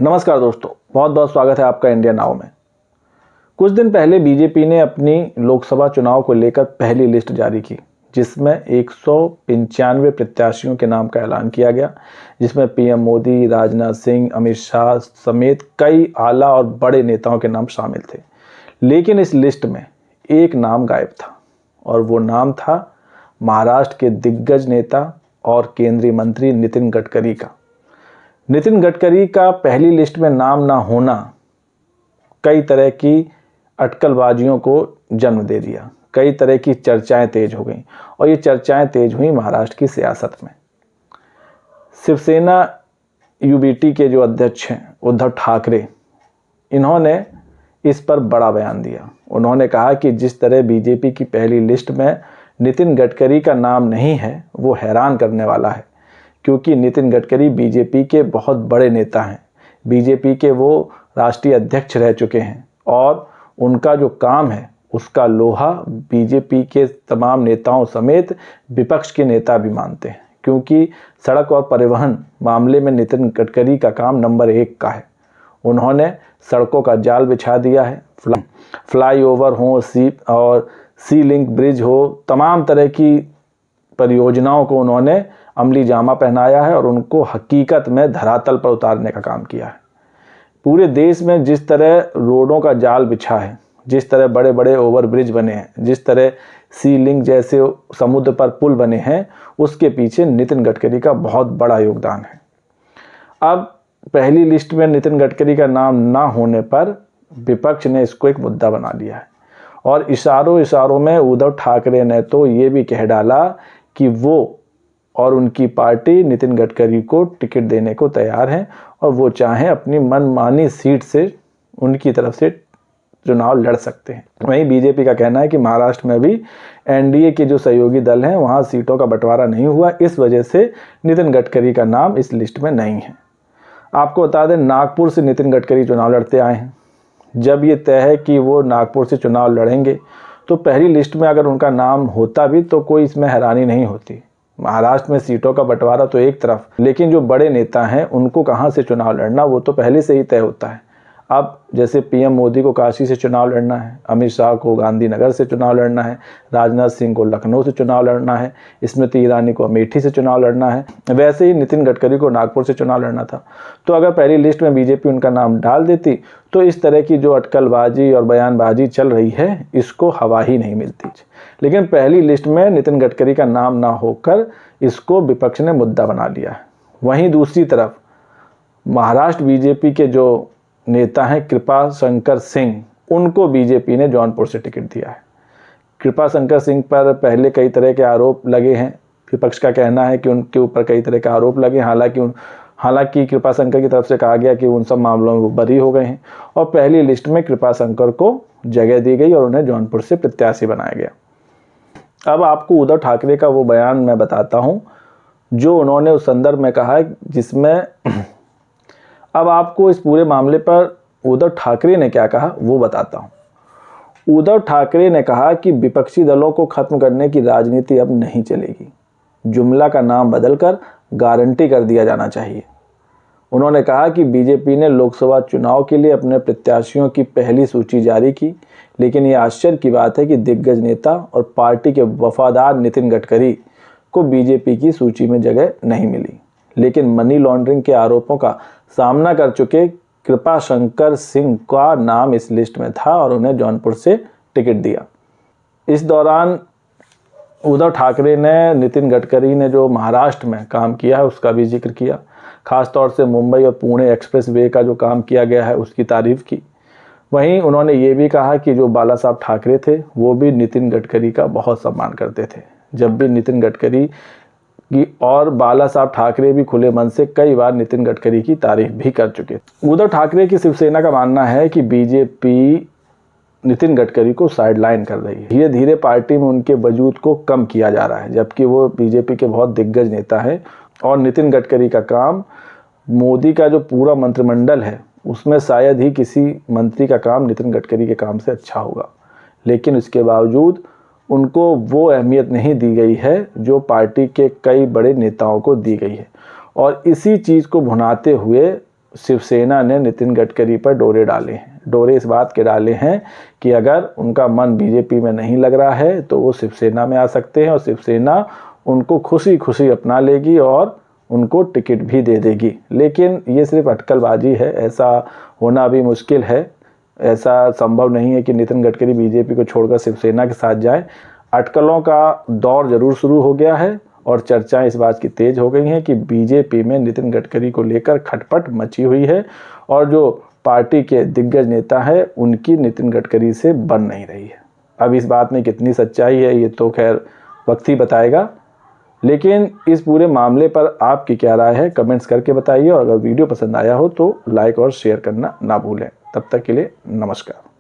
नमस्कार दोस्तों, बहुत बहुत स्वागत है आपका इंडिया नाउ में। कुछ दिन पहले बीजेपी ने अपनी लोकसभा चुनाव को लेकर पहली लिस्ट जारी की, जिसमें 195 प्रत्याशियों के नाम का ऐलान किया गया, जिसमें पीएम मोदी, राजनाथ सिंह, अमित शाह समेत कई आला और बड़े नेताओं के नाम शामिल थे। लेकिन इस लिस्ट में एक नाम गायब था और वो नाम था महाराष्ट्र के दिग्गज नेता और केंद्रीय मंत्री नितिन गडकरी का। नितिन गडकरी का पहली लिस्ट में नाम ना होना कई तरह की अटकलबाजियों को जन्म दे दिया। कई तरह की चर्चाएं तेज हो गईं और ये चर्चाएं तेज हुई महाराष्ट्र की सियासत में। शिवसेना यूबीटी के जो अध्यक्ष हैं उद्धव ठाकरे, इन्होंने इस पर बड़ा बयान दिया। उन्होंने कहा कि जिस तरह बीजेपी की पहली लिस्ट में नितिन गडकरी का नाम नहीं है वो हैरान करने वाला है, क्योंकि नितिन गडकरी बीजेपी के बहुत बड़े नेता हैं। बीजेपी के वो राष्ट्रीय अध्यक्ष रह चुके हैं और उनका जो काम है उसका लोहा बीजेपी के तमाम नेताओं समेत विपक्ष के नेता भी मानते हैं, क्योंकि सड़क और परिवहन मामले में नितिन गडकरी का काम नंबर 1 का है। उन्होंने सड़कों का जाल बिछा दिया है, फ्लाईओवर हो, सी लिंक ब्रिज हो, तमाम तरह की परियोजनाओं को उन्होंने अमली जामा पहनाया है और उनको हकीकत में धरातल पर उतारने का काम किया है। पूरे देश में जिस तरह रोडों का जाल बिछा है, जिस तरह बड़े बड़े ओवरब्रिज बने हैं, जिस तरह सी लिंक जैसे समुद्र पर पुल बने हैं, उसके पीछे नितिन गडकरी का बहुत बड़ा योगदान है। अब पहली लिस्ट में नितिन गडकरी का नाम ना होने पर विपक्ष ने इसको एक मुद्दा बना लिया है और इशारों में उद्धव ठाकरे ने तो ये भी कह डाला कि वो और उनकी पार्टी नितिन गडकरी को टिकट देने को तैयार हैं और वो चाहें अपनी मनमानी सीट से उनकी तरफ से चुनाव लड़ सकते हैं। वहीं बीजेपी का कहना है कि महाराष्ट्र में भी एनडीए के जो सहयोगी दल हैं वहाँ सीटों का बंटवारा नहीं हुआ, इस वजह से नितिन गडकरी का नाम इस लिस्ट में नहीं है। आपको बता दें, नागपुर से नितिन गडकरी चुनाव लड़ते आए हैं। जब ये तय है कि वो नागपुर से चुनाव लड़ेंगे तो पहली लिस्ट में अगर उनका नाम होता भी तो कोई इसमें हैरानी नहीं होती। महाराष्ट्र में सीटों का बंटवारा तो एक तरफ, लेकिन जो बड़े नेता हैं उनको कहां से चुनाव लड़ना वो तो पहले से ही तय होता है। अब जैसे पीएम मोदी को काशी से चुनाव लड़ना है, अमित शाह को गांधीनगर से चुनाव लड़ना है, राजनाथ सिंह को लखनऊ से चुनाव लड़ना है, स्मृति ईरानी को अमेठी से चुनाव लड़ना है, वैसे ही नितिन गडकरी को नागपुर से चुनाव लड़ना था। तो अगर पहली लिस्ट में बीजेपी उनका नाम डाल देती तो इस तरह की जो अटकलबाजी और बयानबाजी चल रही है इसको हवा ही नहीं मिलती। लेकिन पहली लिस्ट में नितिन गडकरी का नाम ना होकर इसको विपक्ष ने मुद्दा बना लिया है। वहीं दूसरी तरफ महाराष्ट्र बीजेपी के जो नेता हैं कृपा शंकर सिंह, उनको बीजेपी ने जौनपुर से टिकट दिया है। कृपा शंकर सिंह पर पहले कई तरह के आरोप लगे हैं। विपक्ष का कहना है कि उनके ऊपर कई तरह के आरोप लगे, हालांकि कृपा शंकर की तरफ से कहा गया कि उन सब मामलों में वो बरी हो गए हैं और पहली लिस्ट में कृपा शंकर को जगह दी गई और उन्हें जौनपुर से प्रत्याशी बनाया गया। अब आपको उद्धव ठाकरे का वो बयान मैं बताता हूँ जो उन्होंने उस संदर्भ में कहा है, जिसमें अब आपको इस पूरे मामले पर उद्धव ठाकरे ने क्या कहा वो बताता हूँ। उद्धव ठाकरे ने कहा कि विपक्षी दलों को खत्म करने की राजनीति अब नहीं चलेगी, जुमला का नाम बदलकर गारंटी कर दिया जाना चाहिए। उन्होंने कहा कि बीजेपी ने लोकसभा चुनाव के लिए अपने प्रत्याशियों की पहली सूची जारी की, लेकिन ये आश्चर्य की बात है कि दिग्गज नेता और पार्टी के वफादार नितिन गडकरी को बीजेपी की सूची में जगह नहीं मिली। लेकिन मनी लॉन्ड्रिंग के आरोपों का सामना कर चुके कृपा शंकर सिंह का नाम इस लिस्ट में था और उन्हें जौनपुर से टिकट दिया। इस दौरान उद्धव ठाकरे ने नितिन गडकरी ने जो महाराष्ट्र में काम किया है उसका भी जिक्र किया, खासतौर से मुंबई और पुणे एक्सप्रेस वे का जो काम किया गया है उसकी तारीफ की। वहीं उन्होंने ये भी कहा कि जो बाला साहब ठाकरे थे वो भी नितिन गडकरी का बहुत सम्मान करते थे। जब भी नितिन गडकरी की और बाला साहब ठाकरे भी खुले मन से कई बार नितिन गडकरी की तारीफ भी कर चुके। उद्धव ठाकरे की शिवसेना का मानना है कि बीजेपी नितिन गडकरी को साइडलाइन कर रही है। धीरे धीरे पार्टी में उनके वजूद को कम किया जा रहा है, जबकि वो बीजेपी के बहुत दिग्गज नेता हैं और नितिन गडकरी का काम, मोदी का जो पूरा मंत्रिमंडल है उसमें शायद ही किसी मंत्री का काम नितिन गडकरी के काम से अच्छा होगा। लेकिन इसके बावजूद उनको वो अहमियत नहीं दी गई है जो पार्टी के कई बड़े नेताओं को दी गई है और इसी चीज़ को भुनाते हुए शिवसेना ने नितिन गडकरी पर डोरे डाले हैं। डोरे इस बात के डाले हैं कि अगर उनका मन बीजेपी में नहीं लग रहा है तो वो शिवसेना में आ सकते हैं और शिवसेना उनको खुशी खुशी अपना लेगी और उनको टिकट भी दे देगी। लेकिन ये सिर्फ अटकलबाजी है, ऐसा होना भी मुश्किल है। ऐसा संभव नहीं है कि नितिन गडकरी बीजेपी को छोड़कर शिवसेना के साथ जाए। अटकलों का दौर जरूर शुरू हो गया है और चर्चाएं इस बात की तेज हो गई हैं कि बीजेपी में नितिन गडकरी को लेकर खटपट मची हुई है और जो पार्टी के दिग्गज नेता है उनकी नितिन गडकरी से बन नहीं रही है। अब इस बात में कितनी सच्चाई है ये तो खैर वक्त ही बताएगा, लेकिन इस पूरे मामले पर आपकी क्या राय है कमेंट्स करके बताइए और अगर वीडियो पसंद आया हो तो लाइक और शेयर करना ना भूलें। तब तक के लिए नमस्कार।